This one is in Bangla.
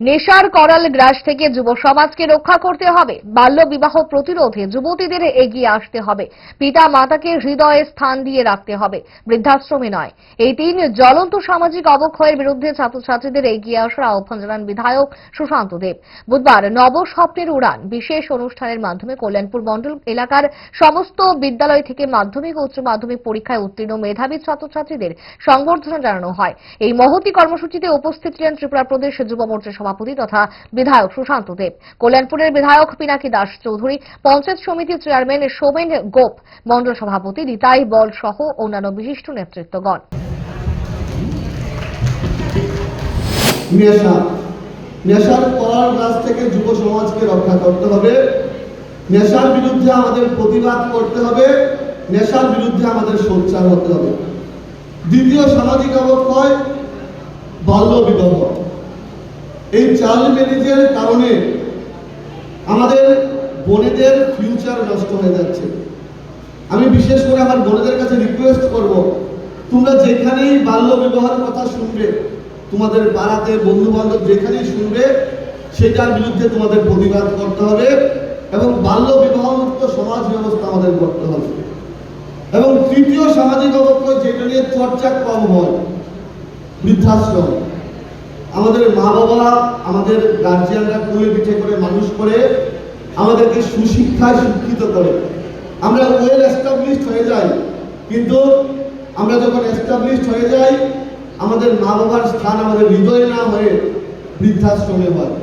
নেশার করাল গ্রাস থেকে যুব সমাজকে রক্ষা করতে হবে। বাল্য বিবাহ প্রতিরোধে যুবতীদের এগিয়ে আসতে হবে। পিতা মাতাকে হৃদয়ে স্থান দিয়ে রাখতে হবে, বৃদ্ধাশ্রমে নয়। এই তিন জ্বলন্ত সামাজিক অবক্ষয়ের বিরুদ্ধে ছাত্রছাত্রীদের এগিয়ে আসার আহ্বান জানান বিধায়ক সুশান্ত দেব। বুধবার নব স্বপ্নের উড়ান বিশেষ অনুষ্ঠানের মাধ্যমে কল্যাণপুর মণ্ডল এলাকার সমস্ত বিদ্যালয় থেকে মাধ্যমিক ও উচ্চ মাধ্যমিক পরীক্ষায় উত্তীর্ণ মেধাবী ছাত্রছাত্রীদের সংবর্ধনা জানানো হয়। এই মহতী কর্মসূচিতে উপস্থিত ছিলেন ত্রিপুরা প্রদেশ যুব মোর্চার সভাপতি তথা বিধায়ক সুশান্ত দেব, কল্যাণপুরের বিধায়ক পিনাকি দাস চৌধুরী, পঞ্চায়েত সমিতির চেয়ারম্যান সোমেন গোপ, মণ্ডল সভাপতি নিতাই বল সহ অন্যান্য বিশিষ্ট নেতৃত্বগণ। নেশার করার কাছ থেকে যুব সমাজকে রক্ষা করতে হবে। নেশার বিরুদ্ধে আমাদের প্রতিবাদ করতে হবে। নেশার বিরুদ্ধে আমাদের সোচ্চার হতে হবে। দ্বিতীয় সামাজিক অবক্ষয় বাল্য বিবাহ। এই চাইল্ড ম্যারেজের কারণে আমাদের বোনেদের ফিউচার নষ্ট হয়ে যাচ্ছে। আমি বিশেষ করে আমার বোনেদের কাছে রিকোয়েস্ট করব, তোমরা যেখানেই বাল্য বিবাহের কথা শুনবে, তোমাদের পাড়াতে বন্ধু বান্ধব যেখানেই শুনবে, সেটার বিরুদ্ধে তোমাদের প্রতিবাদ করতে হবে এবং বাল্য বিবাহ মুক্ত সমাজ ব্যবস্থা আমাদের করতে হবে। এবং তৃতীয় সামাজিক অবক্ষয় যেটা নিয়ে চর্চা কম হয়, বৃদ্ধাশ্রম। আমাদের মা বাবা, আমাদের গার্জিয়ানরা কোলে পিঠে করে মানুষ করে, আমাদেরকে সুশিক্ষায় শিক্ষিত করে। আমরা ওয়েল এস্টাবলিশড হয়ে যাই, কিন্তু আমরা যখন এস্টাবলিশড হয়ে যাই, আমাদের মা বাবার স্থান আমাদের হৃদয়ে না হয়ে বৃদ্ধাশ্রমে হয়।